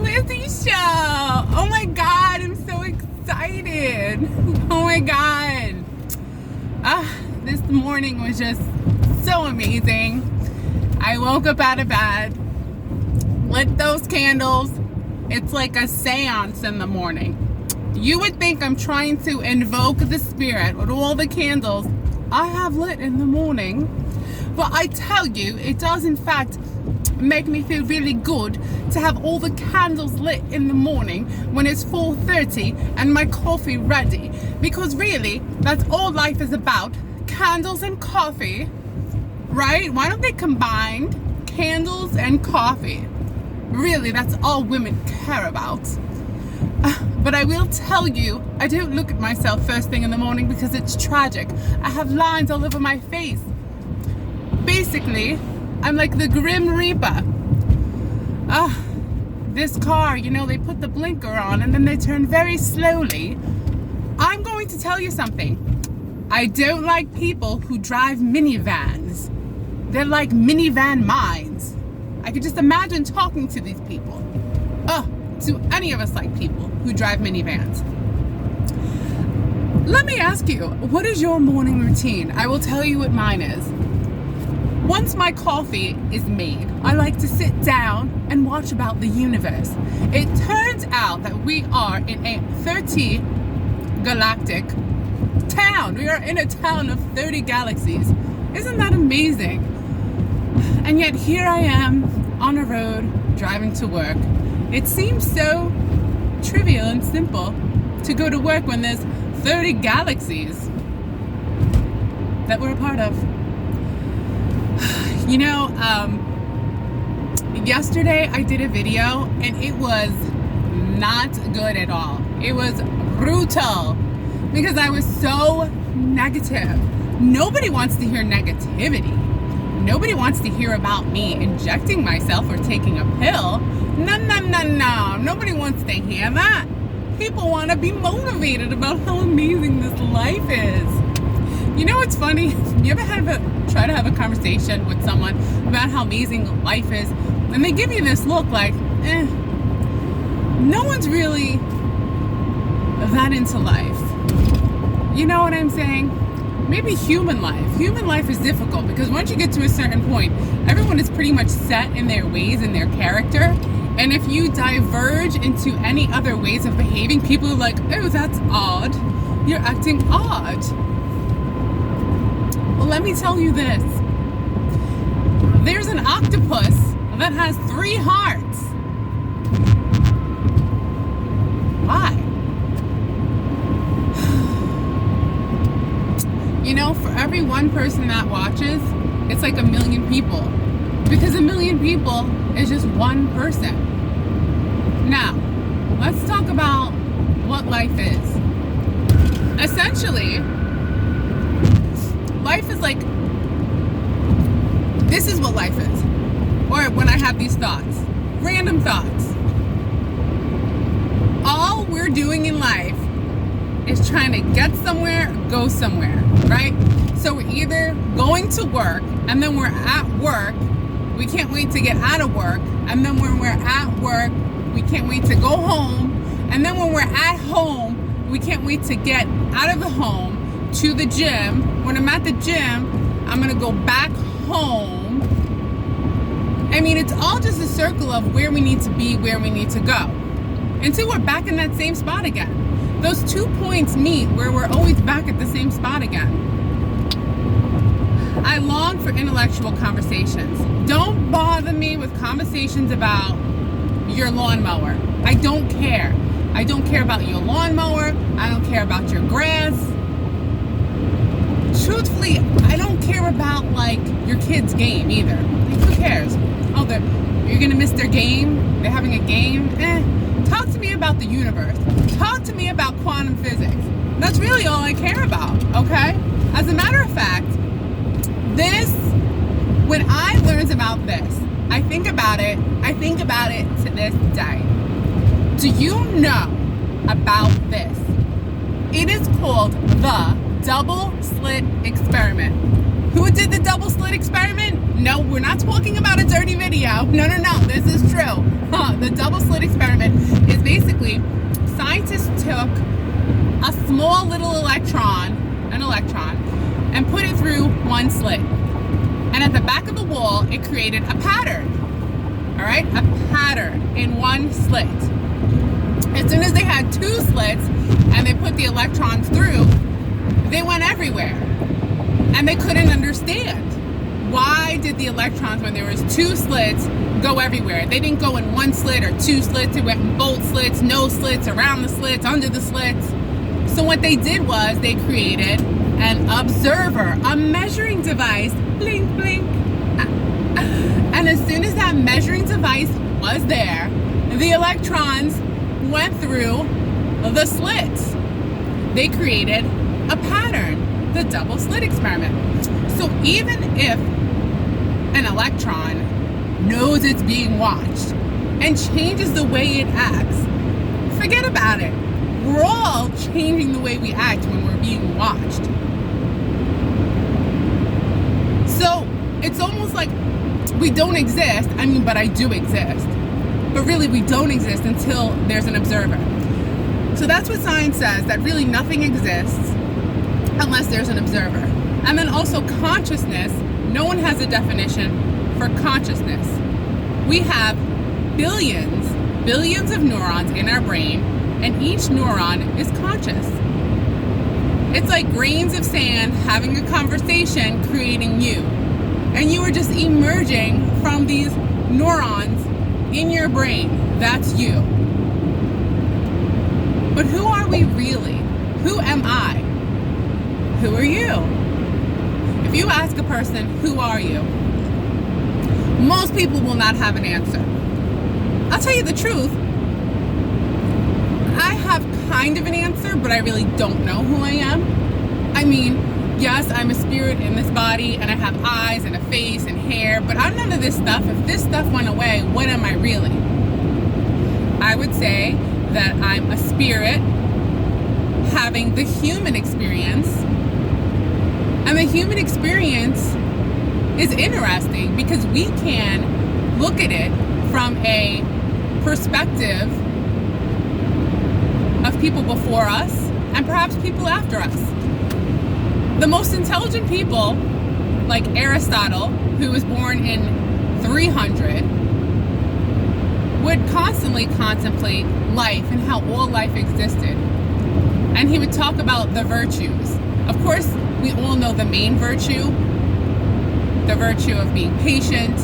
Lizzie Show. Oh my God, I'm so excited. Oh my God. This morning was just so amazing. I woke up out of bed, lit those candles. It's like a seance in the morning. You would think I'm trying to invoke the spirit with all the candles I have lit in the morning. But I tell you, it does in fact make me feel really good to have all the candles lit in the morning when it's 4:30 and my coffee ready. Because really, that's all life is about. Candles and coffee, right? Why don't they combine candles and coffee? Really, that's all women care about. But I will tell you, I don't look at myself first thing in the morning because it's tragic. I have lines all over my face. Basically, I'm like the Grim Reaper. This car, they put the blinker on and then they turn very slowly. I'm going to tell you something. I don't like people who drive minivans. They're like minivan minds. I could just imagine talking to these people. Do any of us like people who drive minivans? Let me ask you, what is your morning routine? I will tell you what mine is. Once my coffee is made, I like to sit down and watch about the universe. It turns out that we are in a 30 galactic town. We are in a town of 30 galaxies. Isn't that amazing? And yet here I am on a road driving to work. It seems so trivial and simple to go to work when there's 30 galaxies that we're a part of. Yesterday I did a video and it was not good at all. It was brutal because I was so negative. Nobody wants to hear negativity. Nobody wants to hear about me injecting myself or taking a pill. No. Nobody wants to hear that. People want to be motivated about how amazing this life is. You know what's funny? You ever try to have a conversation with someone about how amazing life is, and they give you this look like, no one's really that into life. You know what I'm saying? Maybe human life. Human life is difficult because once you get to a certain point, everyone is pretty much set in their ways and their character. And if you diverge into any other ways of behaving, people are like, oh, that's odd. You're acting odd. Well, let me tell you this. There's an octopus that has 3 hearts. Why? For every one person that watches, it's like 1 million people. Because 1 million people is just one person. Now, let's talk about what life is. Essentially, life is like, this is what life is. Or when I have these thoughts, random thoughts. All we're doing in life is trying to get somewhere, go somewhere, right? So we're either going to work, and then we're at work, we can't wait to get out of work, and then when we're at work, we can't wait to go home, and then when we're at home, we can't wait to get out of the home to the gym. When I'm at the gym, I'm gonna go back home. I mean, it's all just a circle of where we need to be, where we need to go, until we're back in that same spot again. Those 2 points meet where we're always back at the same spot again. I long for intellectual conversations. Don't bother me with conversations about your lawnmower. I don't care. I don't care about your lawnmower. I don't care about your grass. Truthfully, I don't care about your kid's game either. Who cares? Oh, you're gonna miss their game? They're having a game? Talk to me about the universe. Talk to me about quantum physics. That's really all I care about, okay? As a matter of fact, when I learned about this, I think about it to this day. Do you know about this? It is called the double slit experiment. Who did the double slit experiment? No, we're not talking about a dirty video. No, this is true. The double slit experiment is basically scientists took a small little electron, and put it through one slit. And at the back of the wall, it created a pattern. All right, a pattern in one slit. As soon as they had two slits and they put the electrons through, they went everywhere. And they couldn't understand. Why did the electrons, when there was two slits, go everywhere? They didn't go in one slit or two slits. It went in both slits, no slits, around the slits, under the slits. So what they did was they created an observer, a measuring device, blink, blink. And as soon as that measuring device was there, the electrons went through the slits. They created a pattern, the double slit experiment. So even if an electron knows it's being watched and changes the way it acts, forget about it. We're all changing the way we act when we're being watched. So it's almost like we don't exist. But I do exist. But really, we don't exist until there's an observer. So that's what science says, that really nothing exists unless there's an observer. And then also consciousness, no one has a definition for consciousness. We have billions of neurons in our brain, and each neuron is conscious. It's like grains of sand having a conversation, creating you. And you are just emerging from these neurons in your brain. That's you. But who are we really? Who am I? Who are you? If you ask a person, who are you? Most people will not have an answer. I'll tell you the truth. I have kind of an answer, but I really don't know who I am. Yes, I'm a spirit in this body, and I have eyes and a face and hair, but I'm none of this stuff. If this stuff went away, what am I really? I would say that I'm a spirit having the human experience. And the human experience is interesting because we can look at it from a perspective of people before us and perhaps people after us. The most intelligent people, like Aristotle, who was born in 300, would constantly contemplate life and how all life existed. And he would talk about the virtues. Of course, we all know the main virtue, the virtue of being patient,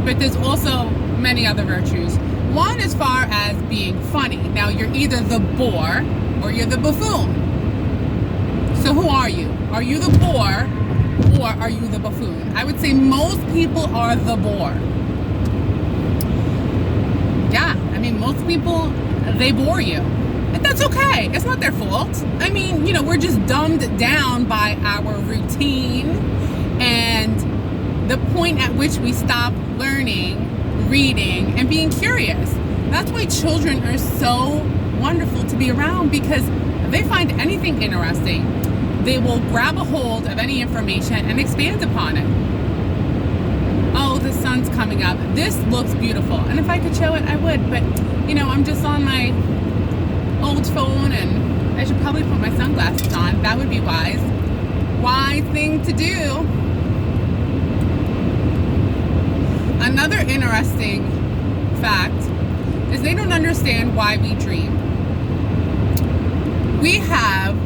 but there's also many other virtues. One as far as being funny. Now, you're either the bore or you're the buffoon. So who are you? Are you the bore or are you the buffoon? I would say most people are the bore. Yeah, most people, they bore you. But that's okay. It's not their fault. We're just dumbed down by our routine and the point at which we stop learning, reading, and being curious. That's why children are so wonderful to be around, because if they find anything interesting, they will grab a hold of any information and expand upon it. Oh, the sun's coming up. This looks beautiful. And if I could show it, I would. But, I'm just on my old phone, and I should probably put my sunglasses on. That would be wise. Wise thing to do. Another interesting fact is they don't understand why we dream. We have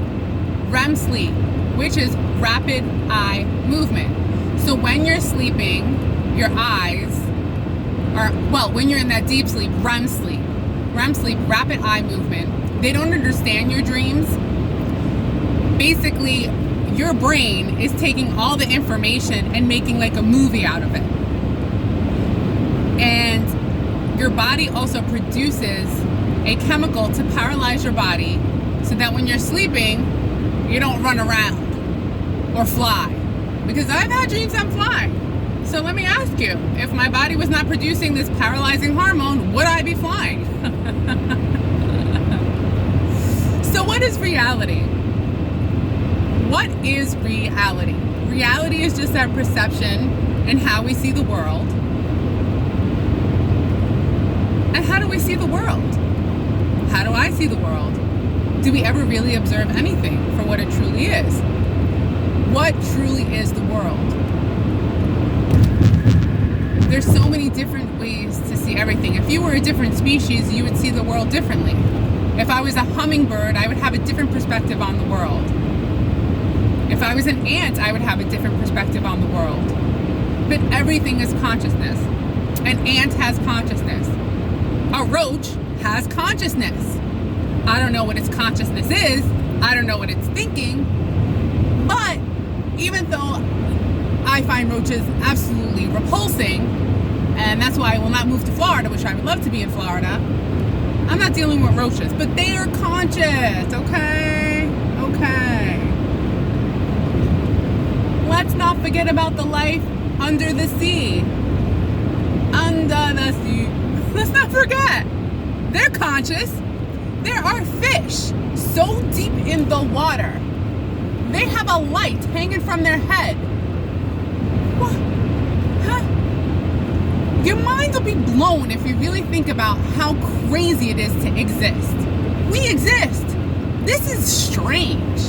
REM sleep, which is rapid eye movement. So when you're sleeping, your eyes when you're in that deep sleep, REM sleep, rapid eye movement, they don't understand your dreams. Basically, your brain is taking all the information and making like a movie out of it. And your body also produces a chemical to paralyze your body so that when you're sleeping, you don't run around or fly. Because I've had dreams I'm flying. So let me ask you, if my body was not producing this paralyzing hormone, would I be flying? So what is reality? What is reality? Reality is just our perception in how we see the world. And how do we see the world? How do I see the world? Do we ever really observe anything for what it truly is? What truly is the world? There's so many different ways to see everything. If you were a different species, you would see the world differently. If I was a hummingbird, I would have a different perspective on the world. If I was an ant, I would have a different perspective on the world. But everything is consciousness. An ant has consciousness. A roach has consciousness. I don't know what its consciousness is. I don't know what it's thinking. But even though I find roaches absolutely repulsing, and that's why I will not move to Florida, which I would love to be in Florida, I'm not dealing with roaches. But they are conscious, okay? Okay. Let's not forget about the life under the sea. Under the sea. Let's not forget. They're conscious. There are fish so deep in the water. They have a light hanging from their head. What? Huh? Your mind will be blown if you really think about how crazy it is to exist. We exist. This is strange.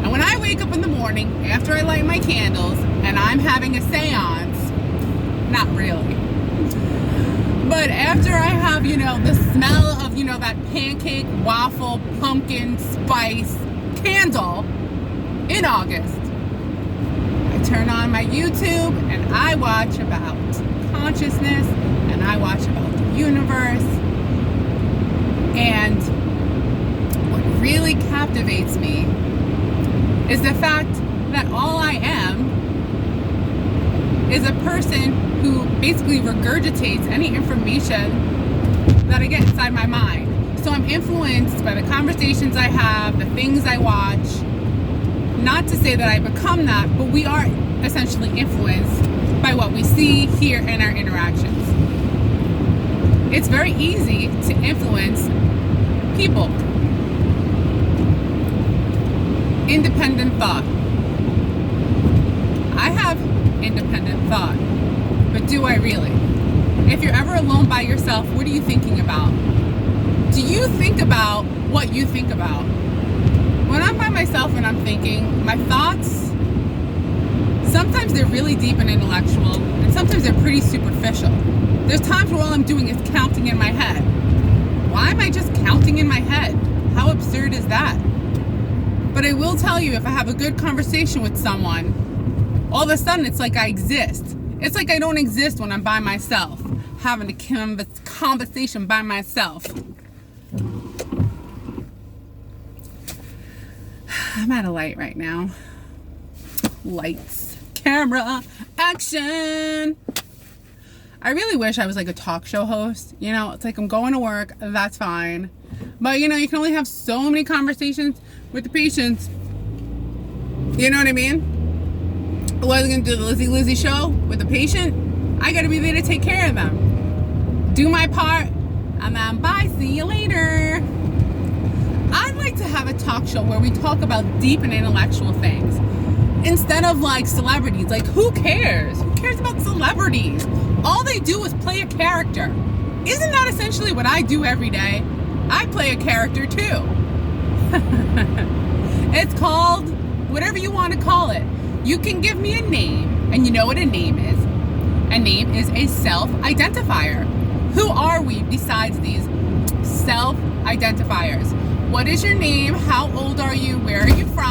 And when I wake up in the morning, after I light my candles, and I'm having a seance, not really, but after I have, the smell of, that pancake, waffle, pumpkin, spice candle in August, I turn on my YouTube and I watch about consciousness and I watch about the universe. And what really captivates me is the fact that all I am is a person who basically regurgitates any information that I get inside my mind. So I'm influenced by the conversations I have, the things I watch. Not to say that I become that, but we are essentially influenced by what we see, hear, and our interactions. It's very easy to influence people. Independent thought. I have independent thought, but do I really? If you're ever alone by yourself, what are you thinking about? Do you think about what you think about? When I'm by myself and I'm thinking, my thoughts, sometimes they're really deep and intellectual, and sometimes they're pretty superficial. There's times where all I'm doing is counting in my head. Why am I just counting in my head? How absurd is that? But I will tell you, if I have a good conversation with someone, all of a sudden it's like I exist. It's like I don't exist when I'm by myself, having a conversation by myself. I'm at a light right now. Lights, camera, action. I really wish I was like a talk show host. It's like I'm going to work, that's fine. But you can only have so many conversations with the patients. You know what I mean? Was I going to do the Lizzie show with the patient? I got to be there to take care of them. Do my part, and then bye, see you later. I'd like to have a talk show where we talk about deep and intellectual things. Instead of like celebrities. Like, who cares? Who cares about celebrities? All they do is play a character. Isn't that essentially what I do every day? I play a character too. It's called whatever you want to call it. You can give me a name, and you know what a name is. A name is a self-identifier. Who are we besides these self-identifiers? What is your name? How old are you? Where are you from?